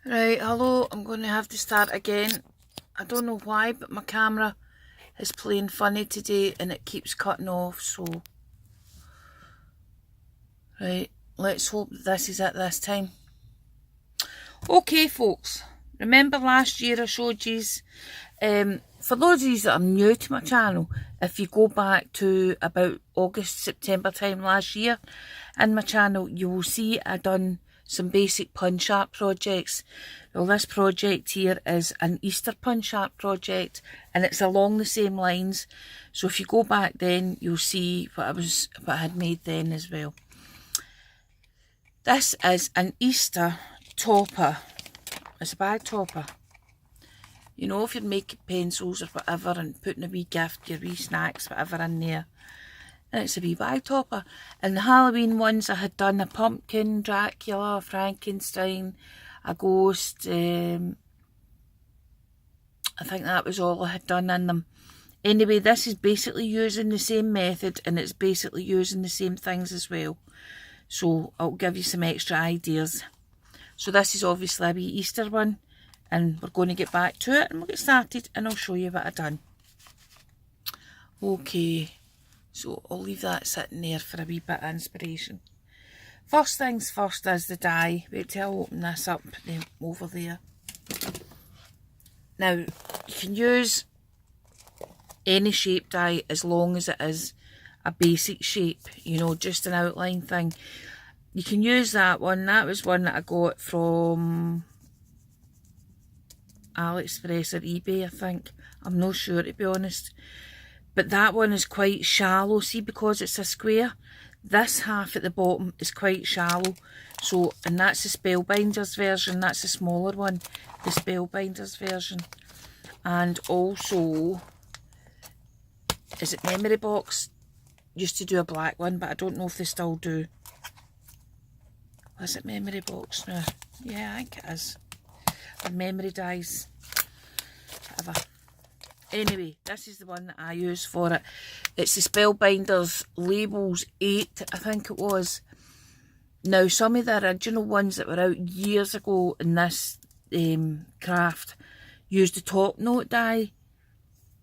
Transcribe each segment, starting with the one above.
Right, hello, I'm going to have to start again. I don't know why, but my camera is playing funny today and it keeps cutting off, so... Right, let's hope that this is it this time. Okay, folks, remember last year I showed yous, for those of you that are new to my channel, if you go back to about August, September time last year, in my channel, you will see I done some basic punch art projects. Well, this project here is an Easter punch art project and it's along the same lines. So if you go back then, you'll see what I had made then as well. This is an Easter topper. It's a bag topper. You know, if you're making pencils or whatever and putting a wee gift, your wee snacks, whatever in there. And it's a wee bag topper. And the Halloween ones, I had done a pumpkin, Dracula, Frankenstein, a ghost. I think that was all I had done in them. Anyway, this is basically using the same method and it's basically using the same things as well. So I'll give you some extra ideas. So this is obviously a wee Easter one. And we're going to get back to it and we'll get started and I'll show you what I've done. Okay. So I'll leave that sitting there for a wee bit of inspiration. First things first is the die. Wait till I open this up over there. Now, you can use any shape die as long as it is a basic shape, you know, just an outline thing. You can use that one. That was one that I got from AliExpress or eBay, I think. I'm not sure, to be honest. But that one is quite shallow, see, because it's a square. This half at the bottom is quite shallow. So, and that's the Spellbinders version. That's the smaller one, the Spellbinders version. And also, is it Memory Box? Used to do a black one, but I don't know if they still do. Is it Memory Box now? Yeah, I think it is. Or Memory Dies. Whatever. Anyway, this is the one that I use for it. It's the Spellbinders Labels 8, I think it was. Now, some of the original ones that were out years ago in this craft used the top note die.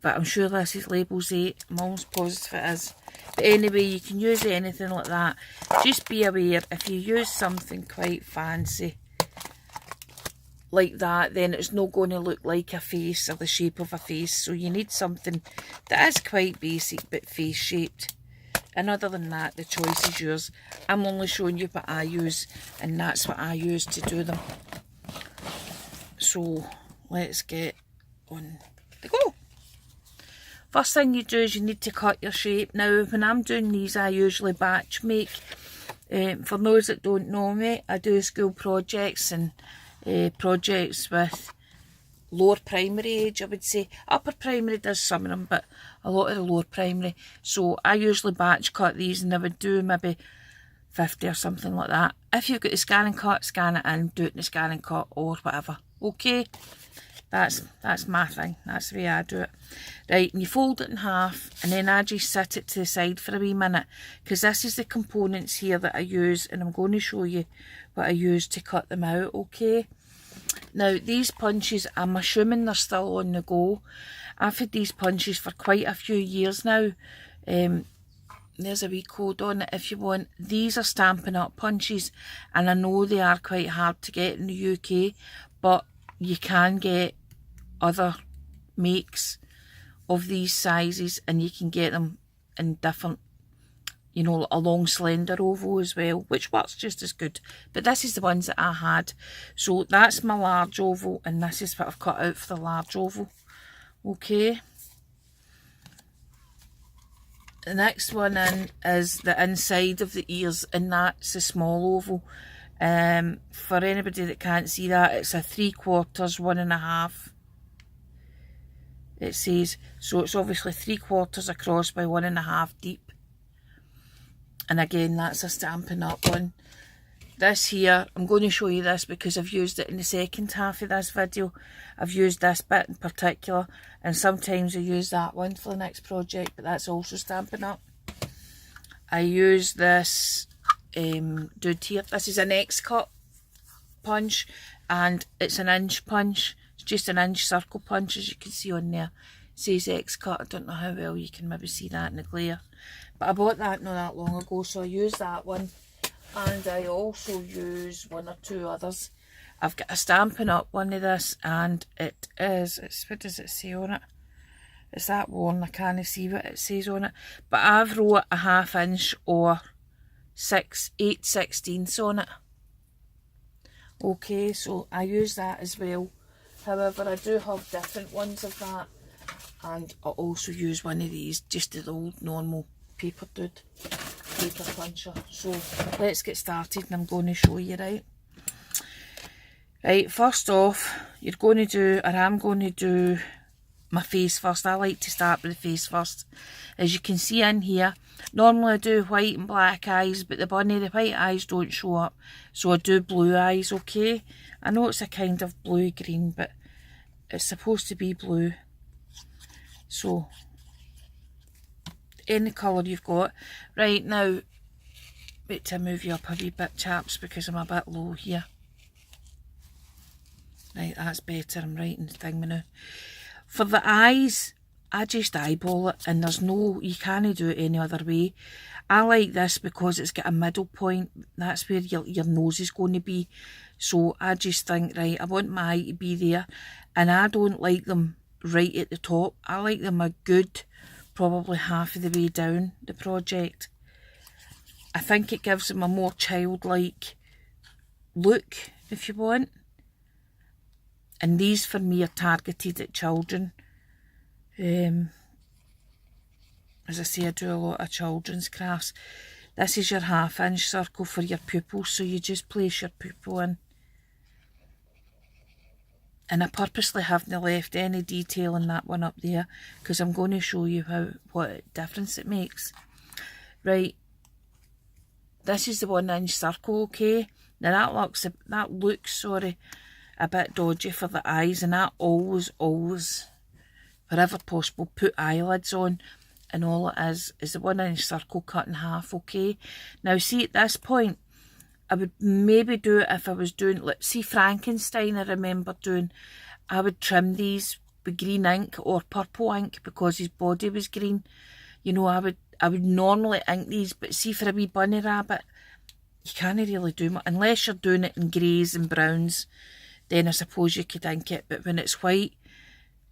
But I'm sure this is Labels 8. I'm almost positive it is. But anyway, you can use anything like that. Just be aware, if you use something quite fancy like that, then it's not going to look like a face or the shape of a face. So you need something that is quite basic but face shaped. And other than that, the choice is yours. I'm only showing you what I use, and that's what I use to do them. So let's get on the go. First thing you do is you need to cut your shape. Now, when I'm doing these, I usually batch make. For those that don't know me, I do school projects and projects with lower primary age, I would say. Upper primary does some of them, but a lot of the lower primary. So I usually batch cut these, and I would do maybe 50 or something like that. If you've got the scan and cut, scan it in, do it in the scan and cut or whatever. Okay, that's my thing. That's the way I do it. Right, and you fold it in half, and then I just set it to the side for a wee minute, because this is the components here that I use, and I'm going to show you what I use to cut them out, okay? Now, these punches, I'm assuming they're still on the go. I've had these punches for quite a few years now. There's a wee code on it if you want. These are Stampin' Up punches, and I know they are quite hard to get in the UK, but you can get other makes of these sizes, and you can get them in different, you know, a long slender oval as well, which works just as good. But this is the ones that I had. So that's my large oval, and this is what I've cut out for the large oval. Okay. The next one in is the inside of the ears, and that's the small oval. For anybody that can't see that, it's a 3/4, 1.5. It says, so it's obviously 3/4 across by 1.5 deep. And again, that's a Stampin' Up one. This here, I'm going to show you this because I've used it in the second half of this video. I've used this bit in particular, and sometimes I use that one for the next project, but that's also Stampin' Up. I use this dude here. This is an X-cut punch, and it's an inch punch. It's just an inch circle punch, as you can see on there. It says X-Cut. I don't know how well you can maybe see that in the glare. But I bought that not that long ago, so I use that one. And I also use one or two others. I've got a Stampin' Up! One of this, and it is, what does it say on it? It's that one, I can't see what it says on it. But I've wrote a 1/2 inch or 8/16 on it. Okay, so I use that as well. However, I do have different ones of that. And I also use one of these, just the old normal paper dude, paper puncher. So let's get started, and I'm going to show you, right? Right, first off, you're going to do, or I'm going to do my face first. I like to start with the face first. As you can see in here, normally I do white and black eyes, but the white eyes don't show up. So I do blue eyes, okay? I know it's a kind of blue-green, but it's supposed to be blue. So, any colour you've got. Right, now, wait till I move you up a wee bit, chaps, because I'm a bit low here. Right, that's better. I'm writing the thing now. For the eyes, I just eyeball it, and there's no, you can't do it any other way. I like this because it's got a middle point. That's where your nose is going to be. So I just think, right, I want my eye to be there, and I don't like them right at the top. I like them a good, probably half of the way down the project. I think it gives them a more childlike look, if you want. And these for me are targeted at children. As I say, I do a lot of children's crafts. This is your 1/2 inch circle for your pupils, so you just place your pupil in. And I purposely haven't left any detail in that one up there, because I'm going to show you what difference it makes. Right, this is the 1 inch circle, okay? Now that looks a bit dodgy for the eyes, and I always, wherever possible, put eyelids on, and all it is the 1 inch circle cut in half, okay? Now see, at this point, I would maybe do it if I was doing, let's see, Frankenstein, I remember doing, I would trim these with green ink or purple ink because his body was green. You know, I would normally ink these, but see, for a wee bunny rabbit, you can't really do much, unless you're doing it in greys and browns. Then I suppose you could ink it, but when it's white,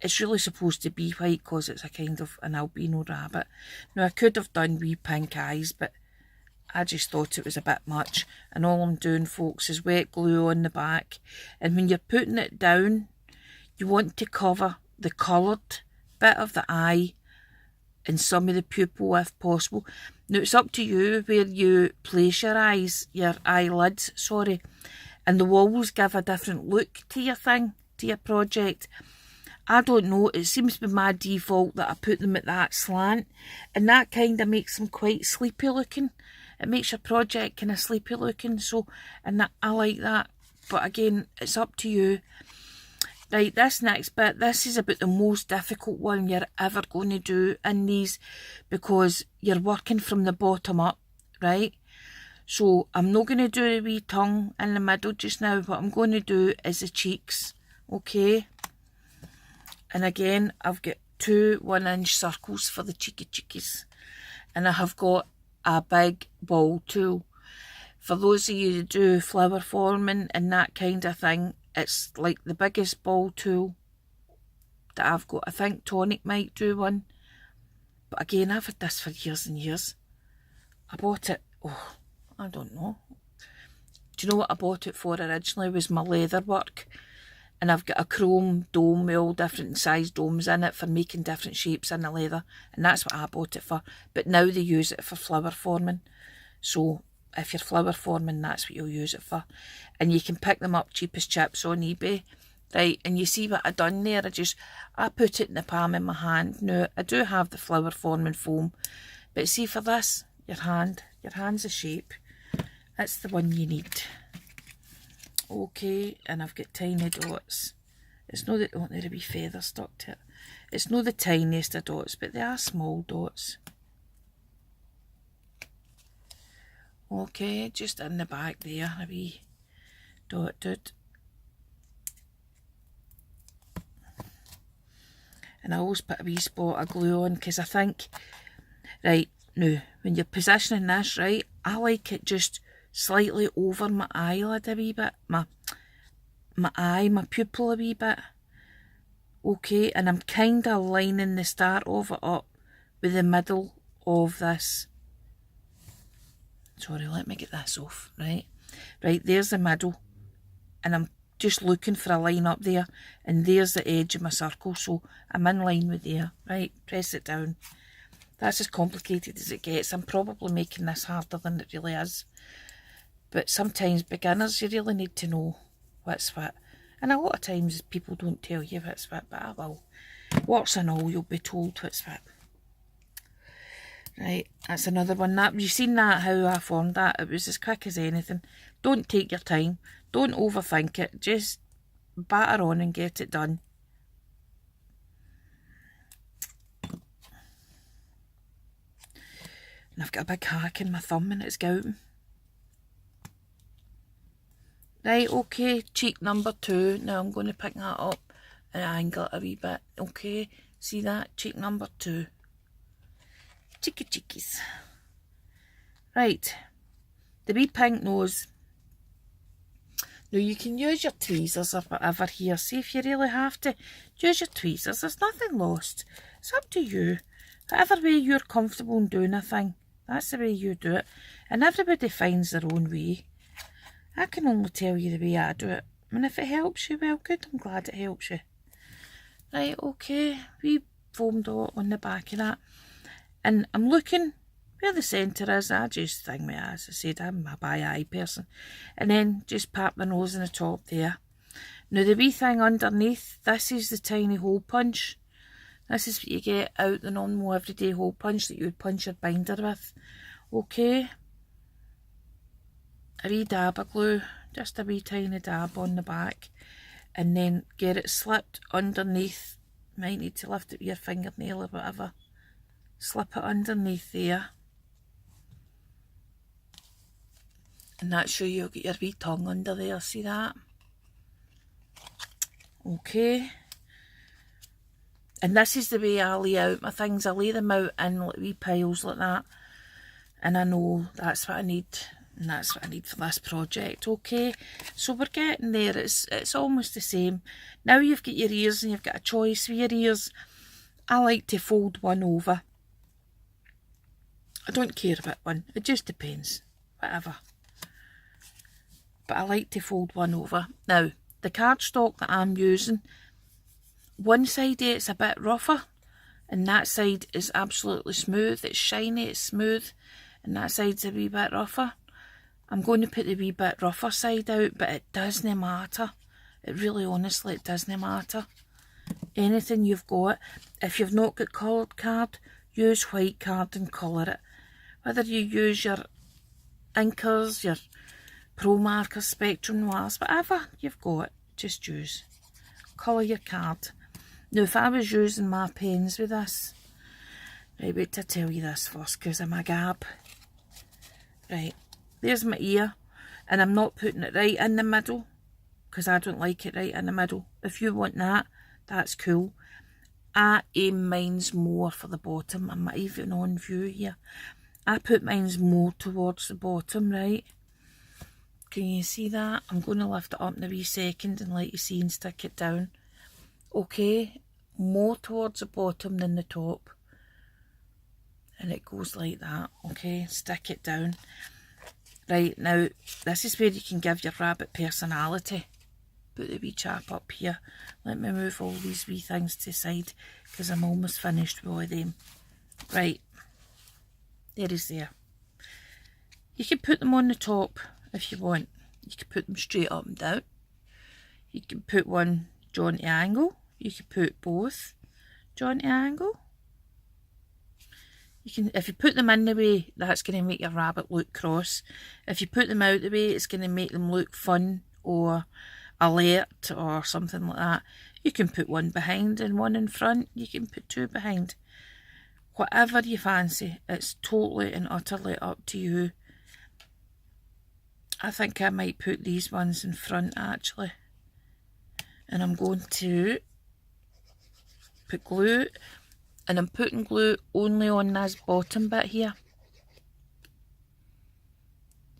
it's really supposed to be white because it's a kind of an albino rabbit. Now I could have done wee pink eyes, but I just thought it was a bit much. And all I'm doing, folks, is wet glue on the back. And when you're putting it down, you want to cover the coloured bit of the eye and some of the pupil if possible. Now it's up to you where you place your eyes, your eyelids, sorry. And the walls give a different look to your thing, to your project. I don't know, it seems to be my default that I put them at that slant, and that kind of makes them quite sleepy looking. It makes your project kind of sleepy looking, so, and that, I like that. But again, it's up to you. Right, this next bit, this is about the most difficult one you're ever going to do in these, because you're working from the bottom up, right? So I'm not going to do a wee tongue in the middle just now. What I'm going to do is the cheeks, okay? And again, I've got 2 1 inch circles for the cheeky cheekies. And I have got a big ball tool. For those of you who do flower forming and that kind of thing, it's like the biggest ball tool that I've got. I think Tonic might do one. But again, I've had this for years and years. I bought it, I don't know. Do you know what I bought it for originally? Was my leather work. And I've got a chrome dome with all different size domes in it for making different shapes in the leather. And that's what I bought it for. But now they use it for flower forming. So if you're flower forming, that's what you'll use it for. And you can pick them up cheap as chips on eBay. Right, and you see what I done there? I put it in the palm of my hand. Now, I do have the flower forming foam. But see, for this, your hand's a shape. That's the one you need. Okay, and I've got tiny dots. It's not that there'll be feather stuck to it. It's not the tiniest of dots, but they are small dots. Okay, just in the back there, a wee Dot, dot. And I always put a wee spot of glue on because I think, right, now, when you're positioning this, right, I like it just slightly over my eyelid a wee bit, my eye, my pupil a wee bit. Okay, and I'm kind of lining the start of it up with the middle of this. Sorry, let me get this off, right? Right, there's the middle, and I'm just looking for a line up there, and there's the edge of my circle, so I'm in line with there, right? Press it down. That's as complicated as it gets. I'm probably making this harder than it really is, but sometimes beginners, you really need to know what's what, and a lot of times people don't tell you what's what, but I will. Warts and all, you'll be told what's what. Right, that's another one. That you've seen that, how I formed that. It was as quick as anything. Don't take your time. Don't overthink it. Just batter on and get it done. And I've got a big hack in my thumb and it's gouting. Right, okay, cheek number 2. Now I'm going to pick that up and angle it a wee bit. Okay, see that? Cheek number 2. Cheeky cheekies. Right, the wee pink nose. Now you can use your tweezers or whatever here. See, if you really have to, use your tweezers. There's nothing lost. It's up to you. Whatever way you're comfortable in doing a thing, that's the way you do it. And everybody finds their own way. I can only tell you the way I do it. And if it helps you, well, good. I'm glad it helps you. Right, okay. Wee foam dot on the back of that. And I'm looking where the centre is. I just think, as I said, I'm a by-eye person. And then just pat the nose on the top there. Now the wee thing underneath, this is the tiny hole punch. This is what you get out the normal everyday hole punch that you would punch your binder with. Okay. A wee dab of glue, just a wee tiny dab on the back. And then get it slipped underneath. Might need to lift it with your fingernail or whatever. Slip it underneath there. And that's how you'll get your wee tongue under there, see that? Okay. And this is the way I lay out my things. I lay them out in like wee piles like that. And I know that's what I need. And that's what I need for this project, okay? So we're getting there. It's almost the same. Now you've got your ears and you've got a choice for your ears. I like to fold one over. I don't care about one. It just depends. Whatever. But I like to fold one over. Now, the cardstock that I'm using, one side of it's a bit rougher. And that side is absolutely smooth. It's shiny, it's smooth. And that side's a wee bit rougher. I'm going to put the wee bit rougher side out, but it doesn't matter. It really, honestly, it doesn't matter. Anything you've got. If you've not got coloured card, use white card and colour it. Whether you use your inkers, your Pro Markers, Spectrum Noirs, whatever you've got, just use. Colour your card. Now, if I was using my pens with this, right, wait to tell you this first, because I'm a gab. Right, there's my ear, and I'm not putting it right in the middle, because I don't like it right in the middle. If you want that, that's cool. I aim mine's more for the bottom. I'm even on view here. I put mine's more towards the bottom, right? Can you see that? I'm going to lift it up in a wee second and let you see and stick it down. Okay, more towards the bottom than the top. And it goes like that, okay? Stick it down. Right, now, this is where you can give your rabbit personality. Put the wee chap up here. Let me move all these wee things to the side, because I'm almost finished with all of them. Right. There is there. You can put them on the top if you want. You can put them straight up and down. You can put one jointy angle. You can put both jointy angle. You can, if you put them in the way, that's going to make your rabbit look cross. If you put them out the way, it's going to make them look fun or alert or something like that. You can put one behind and one in front. You can put two behind. Whatever you fancy, it's totally and utterly up to you. I think I might put these ones in front actually. And I'm going to put glue, and I'm putting glue only on this bottom bit here.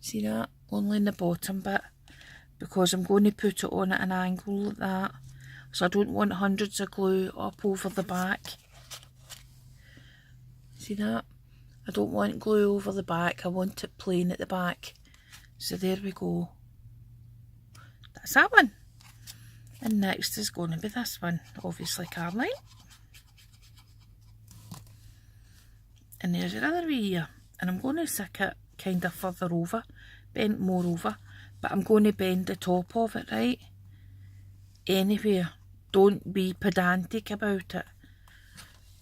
See that? Only in the bottom bit, because I'm going to put it on at an angle like that. So I don't want hundreds of glue up over the back. See that? I don't want glue over the back, I want it plain at the back. So there we go. That's that one. And next is going to be this one, obviously Carline. And there's your other wee here. And I'm going to stick it kind of further over, bent more over, but I'm going to bend the top of it, right? Anywhere. Don't be pedantic about it.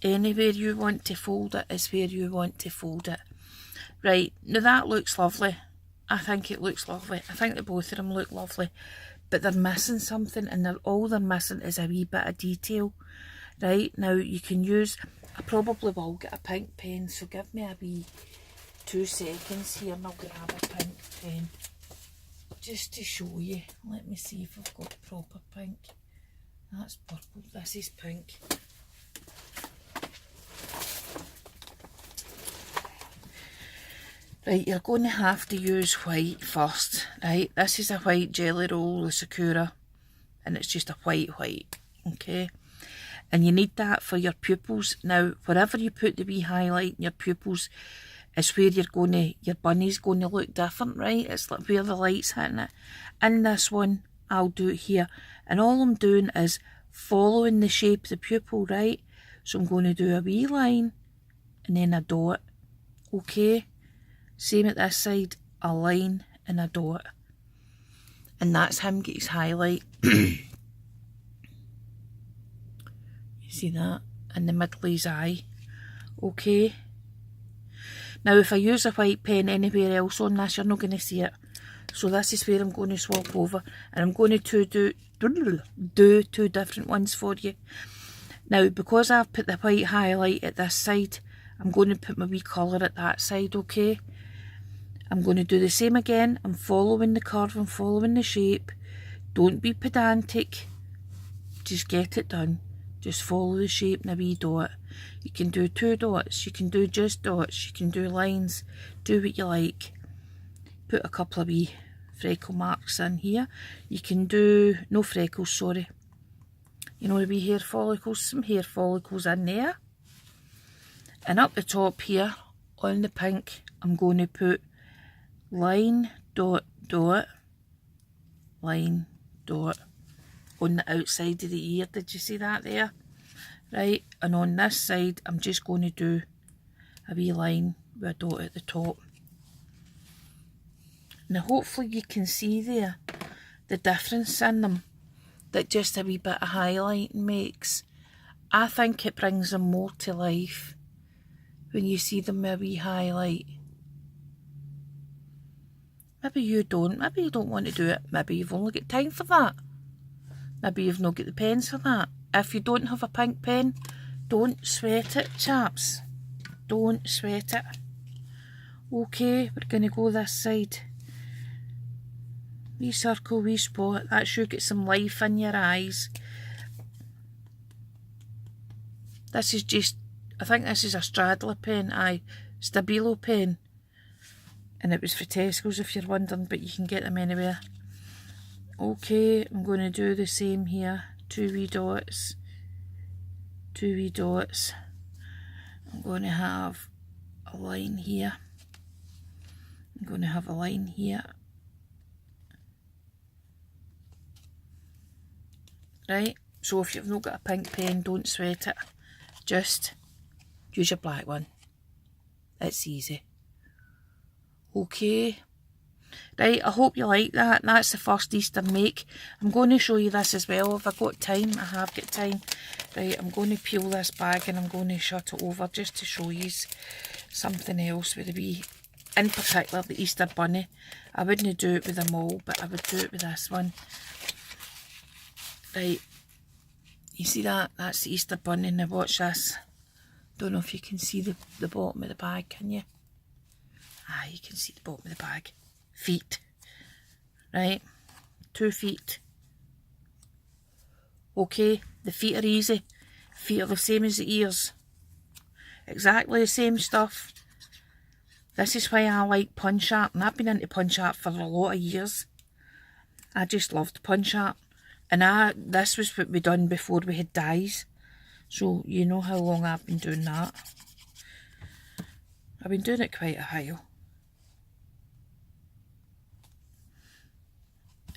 Anywhere you want to fold it is where you want to fold it. Right, now that looks lovely. I think it looks lovely. I think that both of them look lovely. But they're missing something, and all they're missing is a wee bit of detail. Right, now you can use, I probably will get a pink pen, so give me a wee 2 seconds here and I'll grab a pink pen. Just to show you. Let me see if I've got proper pink. That's purple, this is pink. Right, you're going to have to use white first, right? This is a white Jelly Roll, the Sakura, and it's just a white, okay? And you need that for your pupils. Now, wherever you put the wee highlight in your pupils is where your bunny's going to look different, right? It's like where the light's hitting it. In this one, I'll do it here. And all I'm doing is following the shape of the pupil, right? So I'm going to do a wee line and then a dot, okay? Same at this side, a line and a dot. And that's him get his highlight. You see that? In the middle of his eye. Okay. Now if I use a white pen anywhere else on this, you're not going to see it. So this is where I'm going to swap over. And I'm going to do 2 different ones for you. Now because I've put the white highlight at this side, I'm going to put my wee colour at that side, okay? I'm going to do the same again. I'm following the curve, I'm following the shape. Don't be pedantic. Just get it done. Just follow the shape in a wee dot. You can do 2 dots, you can do just dots, you can do lines. Do what you like. Put a couple of wee freckle marks in here. You can do, no freckles, sorry. You know the wee hair follicles, some hair follicles in there. And up the top here, on the pink, I'm going to put line, dot, dot, line, dot, on the outside of the ear. Did you see that there? Right, and on this side, I'm just going to do a wee line with a dot at the top. Now hopefully you can see there the difference in them that just a wee bit of highlighting makes. I think it brings them more to life when you see them with a wee highlight. Maybe you don't want to do it. Maybe you've only got time for that. Maybe you've not got the pens for that. If you don't have a pink pen, don't sweat it, chaps. Don't sweat it. Okay, we're going to go this side. Wee circle, wee spot. That should get some life in your eyes. This is just, I think this is a Stradler pen, aye. Stabilo pen. And it was for Tesco's if you're wondering, but you can get them anywhere. Okay, I'm going to do the same here. 2 wee dots. 2 wee dots. I'm going to have a line here. I'm going to have a line here. Right, so if you've not got a pink pen, don't sweat it. Just use your black one. It's easy. Okay. Right, I hope you like that. That's the first Easter make. I'm going to show you this as well if I've got time. I have got time. Right, I'm going to peel this bag and I'm going to shut it over just to show you something else with the wee, in particular the Easter bunny. I wouldn't do it with them all, but I would do it with this one. Right, you see that? That's the Easter bunny. Now watch this. Don't know if you can see the bottom of the bag, can you? Ah, you can see the bottom of the bag. Feet. right? 2 feet. Okay, the feet are easy. Feet are the same as the ears. Exactly the same stuff. This is why I like punch art, and I've been into punch art for a lot of years. I just loved punch art. And this was what we done before we had dyes. So you know how long I've been doing that. I've been doing it quite a while.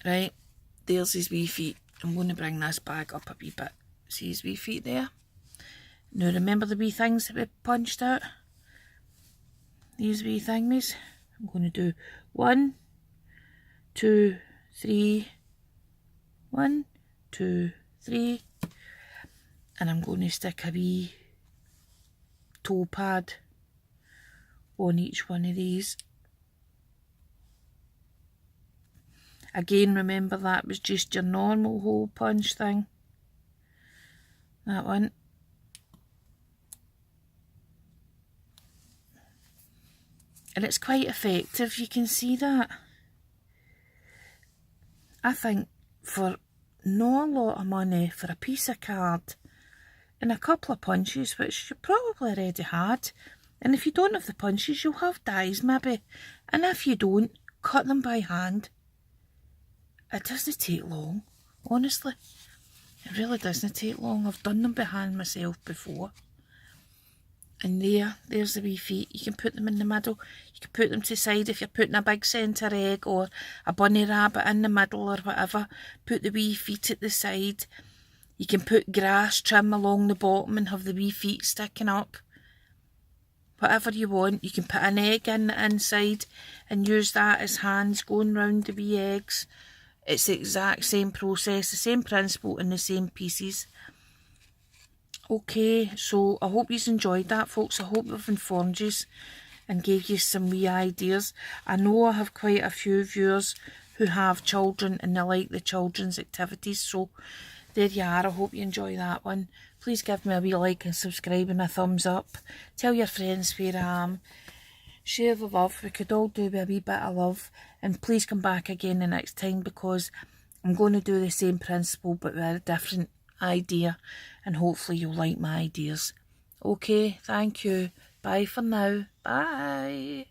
Right, there's his wee feet. I'm going to bring this bag up a wee bit. See his wee feet there? Now remember the wee things that we punched out? These wee thingies. I'm going to do 1, 2, 3. 1, 2, 3. And I'm going to stick a wee toe pad on each one of these. Again, remember that was just your normal hole punch thing. That one. And it's quite effective, you can see that. I think for not a lot of money for a piece of card and a couple of punches, which you probably already had, and if you don't have the punches, you'll have dies maybe, and if you don't, cut them by hand. It doesn't take long, honestly. It really doesn't take long. I've done them by hand myself before. And there's the wee feet. You can put them in the middle. You can put them to the side if you're putting a big centre egg or a bunny rabbit in the middle or whatever. Put the wee feet at the side. You can put grass trim along the bottom and have the wee feet sticking up. Whatever you want. You can put an egg in the inside and use that as hands going round the wee eggs. It's the exact same process, the same principle and the same pieces. Okay, so I hope you've enjoyed that, folks. I hope I've informed you and gave you some wee ideas. I know I have quite a few viewers who have children and they like the children's activities, so there you are. I hope you enjoy that one. Please give me a wee like and subscribe and a thumbs up. Tell your friends where I am. Share the love. We could all do with a wee bit of love. And please come back again the next time, because I'm going to do the same principle but with a different idea, and hopefully you'll like my ideas. Okay, thank you. Bye for now. Bye.